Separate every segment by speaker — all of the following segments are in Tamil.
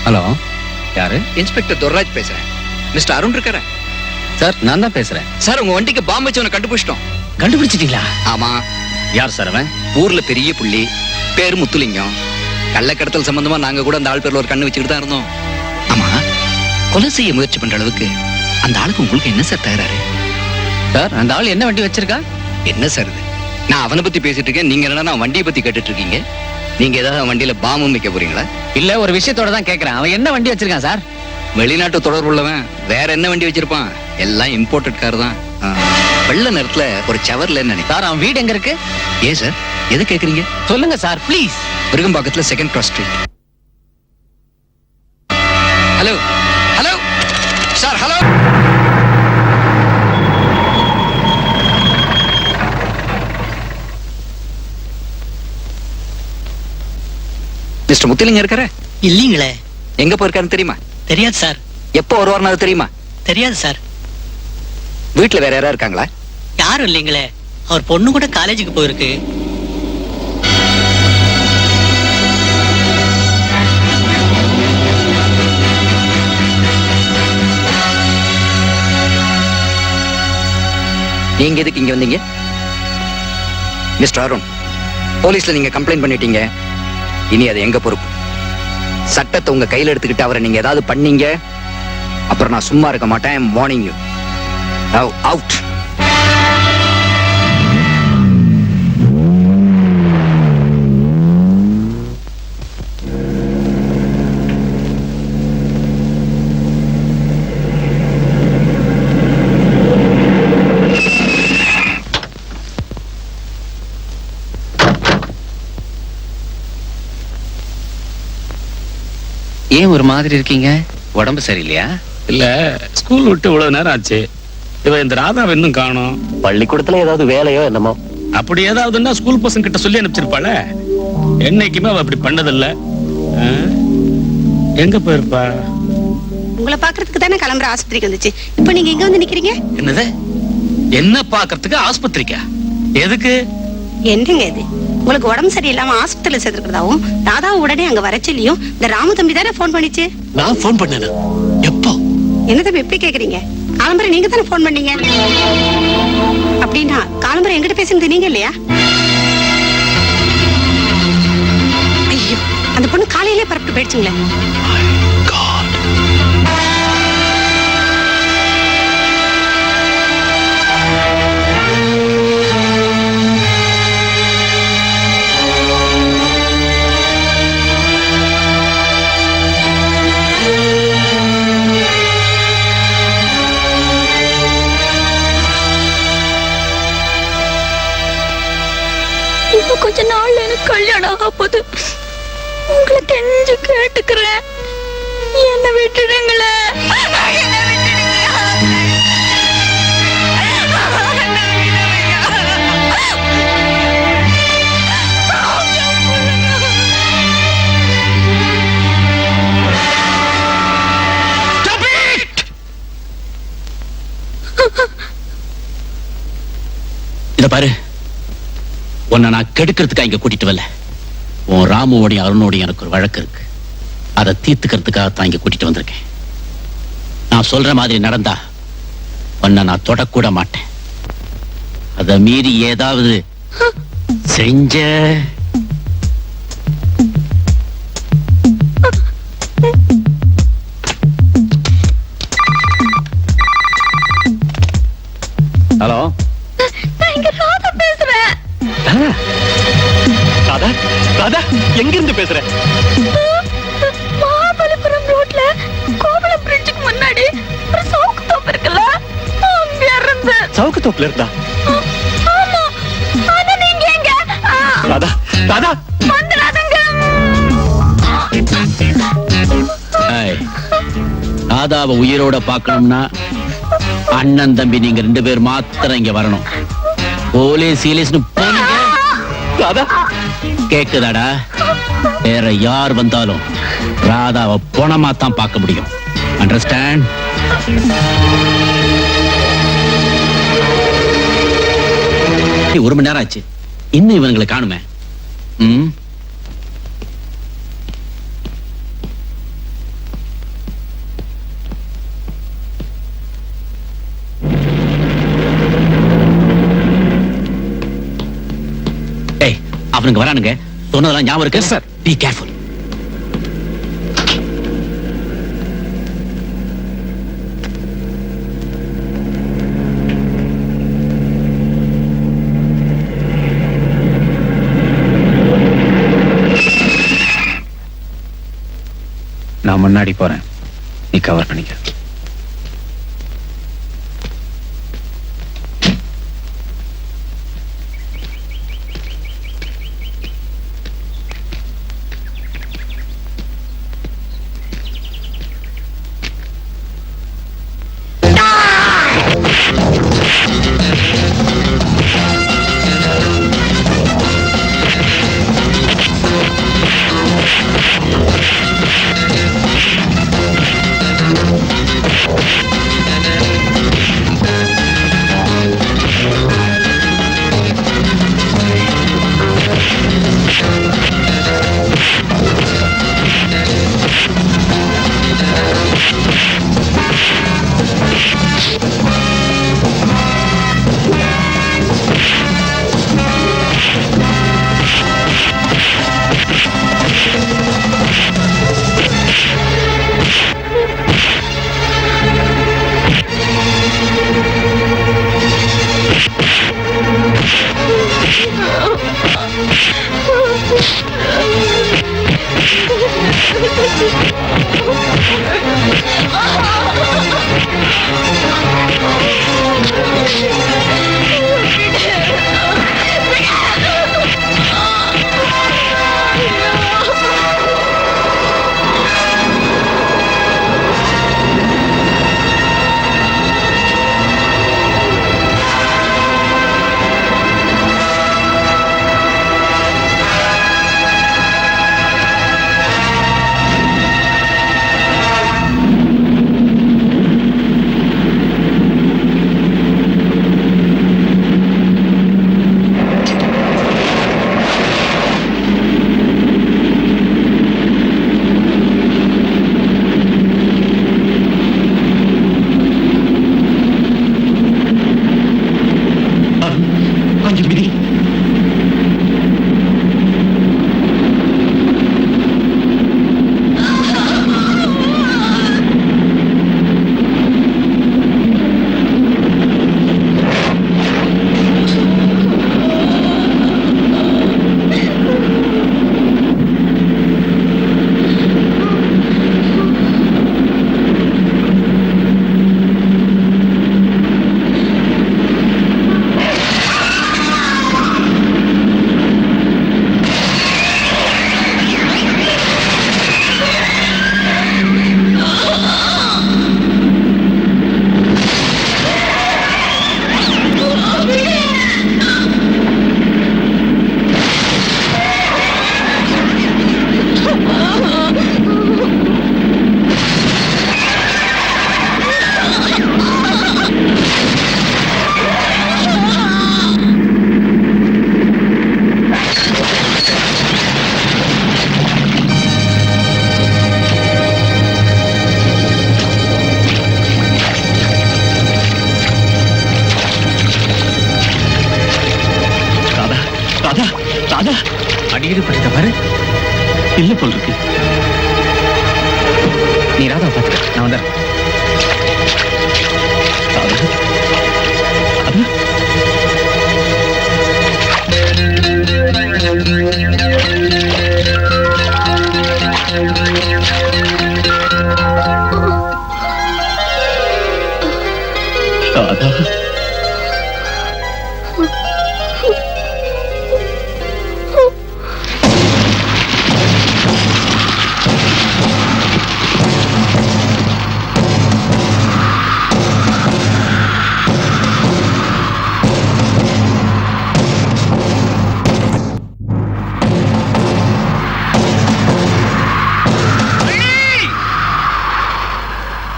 Speaker 1: ஹலோ, யாரு?
Speaker 2: இன்ஸ்பெக்டர் துர்ராஜ் பேசுறேன். மிஸ்டர் அருண் இருக்காரா?
Speaker 1: சார், நான் தான் பேசுறேன்.
Speaker 2: சார், உங்க வண்டிக்கு பாம்பு வச்சவனை கண்டுபிடிச்சிட்டோம்.
Speaker 1: கண்டுபிடிச்சிட்டீங்களா?
Speaker 2: ஆமா.
Speaker 1: யார் சார் அவன்?
Speaker 2: ஊர்ல பெரிய புள்ளி, பேரு முத்துலிங்கம். கள்ளக்கடத்தல் சம்பந்தமா நாங்க கூட அந்த ஆள் பேர்ல ஒரு கண்ணு வச்சுக்கிட்டு தான் இருந்தோம். ஆமா, கொலை செய்ய முயற்சி பண்ற அளவுக்கு அந்த ஆளுக்கு உங்களுக்கு என்ன சார் தகராறு?
Speaker 1: சார், அந்த ஆள் என்ன வண்டி வச்சிருக்கா?
Speaker 2: என்ன சார் இது? நான் அவனை பத்தி பேசிட்டு இருக்கேன், நீங்க என்னன்னா வண்டியை பத்தி கேட்டுட்டு இருக்கீங்க. நீங்க ஏதாவது வண்டியில பாம்பும் வைக்க போறீங்களா?
Speaker 1: இல்ல, ஒரு விஷயத்தோட தான் கேக்குறேன். அவன் என்ன வண்டி வச்சிருக்கான் சார்?
Speaker 2: வெளிநாட்டு தொடர்பு உள்ளவன் வேற என்ன வண்டி வச்சிருப்பான்? எல்லாம் இம்போர்ட்டட் கார் தான். வெள்ள நேரத்துல ஒரு சவர்ல நினைக்கிறேன்.
Speaker 1: சார், அவன் வீடு எங்க இருக்கு?
Speaker 2: ஏன் சார், எது கேக்குறீங்க?
Speaker 1: சொல்லுங்க சார், ப்ளீஸ்.
Speaker 2: விருகம்பாக்கத்துல 2nd Cross Street. Hello hello sir, hello. Mister Muthulingam இருக்காரு?
Speaker 3: இல்லீங்களே.
Speaker 2: எங்க போயிருக்காருன்னு தெரியுமா?
Speaker 3: தெரியாது சார்.
Speaker 2: எப்போ வருவார்னு அது தெரியுமா?
Speaker 3: தெரியாது சார்.
Speaker 2: வீட்டுல வேற யாரா இருக்காங்களா?
Speaker 3: யாரும் இல்லைங்களே. அவர் பொண்ணு கூட காலேஜுக்கு போயிருக்கு.
Speaker 2: நீங்க எதுக்கு இங்க வந்தீங்க? மிஸ்டர் அருண், போலீஸ்ல நீங்க கம்ப்ளைண்ட் பண்ணிட்டீங்க. இனி அது எங்க பொறுப்பு. சட்டத்தை உங்க கையில எடுத்துக்கிட்டு அவரை நீங்க ஏதாவது பண்ணீங்க, அப்புறம் நான் சும்மா இருக்க மாட்டேன். Warning you. Now out.
Speaker 1: ஏன் ஒரு மாதிரி இருக்கீங்க? உடம்பு சரியில்லையா?
Speaker 4: இல்ல, ஸ்கூல் விட்டு இவ்வளவு நேரம் ஆச்சு. இவ இந்த ராதாவை இன்னும் காணோம்.
Speaker 5: பள்ளிக்கூடத்துல ஏதாவது வேலையோ என்னமோ.
Speaker 4: அப்படி ஏதாவதுன்னா ஸ்கூல் பசங்க கிட்ட சொல்லி அனுப்பிச்சிருப்பாள. என்னைக்குமே அவ அப்படி பண்ணதில்ல. எங்க போயிருப்பா?
Speaker 6: உங்களை பாக்குறதுக்கு தானே கிளம்புற ஆஸ்பத்திரிக்கு வந்துச்சு. இப்ப நீங்க எங்க வந்து நிக்கிறீங்க?
Speaker 4: என்னது? என்ன பாக்குறதுக்கு ஆஸ்பத்திரிக்கா? எதுக்கு?
Speaker 6: என்னங்க இது? உங்களுக்கு உடம்பு சரியில்லாம ஆஸ்பத்திரியில சேர்த்திருக்கிறதாவும் ராதாவும் உடனே அங்க வர சொல்லியும் இந்த ராமு தம்பி தானே போன் பண்ணிச்சு.
Speaker 5: நான் போன் பண்ணேன். எப்போ?
Speaker 6: என்ன தம்பி எப்படி கேக்குறீங்க? காலம்பரை நீங்க தானே போன் பண்ணீங்க. அப்படின்னா காலம்பரை எங்கிட்ட பேசுனது நீங்க இல்லையா? ஐயோ, அந்த பொண்ணு காலையிலே பரப்பிட்டு போயிடுச்சுங்களே.
Speaker 7: இன்னும் கொஞ்ச நாள்ல எனக்கு கல்யாணம் ஆக போகுது. உங்களை கெஞ்சு கேட்டுக்கிறேன், என்ன விட்டுடுங்களே.
Speaker 4: இத பாரு, உன்னை நான் கெடுக்கிறதுக்காக இங்க கூட்டிட்டு வரல. உன் ராமுவோடையும் அருணோடையும் எனக்கு ஒரு வழக்கு இருக்கு. அதை தீர்த்துக்கிறதுக்காக தான் இங்க கூட்டிட்டு வந்திருக்கேன். நான் சொல்ற மாதிரி நடந்தா உன்னை நான் தொடக்கூட மாட்டேன். அதை மீறி ஏதாவது செஞ்ச
Speaker 1: ஹலோ,
Speaker 7: நான் இங்க ராதா பேசுறேன்.
Speaker 5: ராதா, ராதா, எங்க இருந்து பேசுற?
Speaker 7: மகாபலிபுரம் ரோட்ல கோவளம் பிரிட்ஜுக்கு முன்னாடி ஒரு சவுக்கு தோப்பு இருக்குல்ல, அங்க இருந்து.
Speaker 5: சவுக்கு தோப்புல இருந்தா?
Speaker 7: ஆமா. ஆனா நீங்க எங்க?
Speaker 5: ராதா, ராதா,
Speaker 7: வந்துடாதீங்க.
Speaker 4: ராதாவை உயிரோட பார்க்கணும்னா அண்ணன் தம்பி நீங்க 2 பேர் மாத்திரம் இங்க வரணும். போலீஸ்
Speaker 5: ராதா,
Speaker 4: கேக்குதாடா? வேற யார் வந்தாலும் ராதாவை பணமா தான் பார்க்க முடியும். அண்டர்ஸ்டாண்ட்? ஒரு மணி நேரம் ஆச்சு, இன்னும் இவங்களை காணுமே. அவனுங்க வரானுங்க. சொன்னதெல்லாம் ஞாபகம் இருக்கு சார். Be careful.
Speaker 1: நான் முன்னாடி போறேன், நீ கவர் பண்ணிக்க.
Speaker 4: அடிக்கடி படித்த பாரு. இல்ல போல் இருக்கு.
Speaker 1: நீ ராதா பாத்துக்க, நான் வந்துடுறேன்.
Speaker 5: ராதா,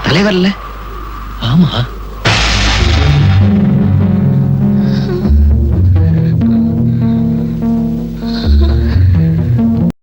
Speaker 1: தலைவர்ல
Speaker 5: ஆமா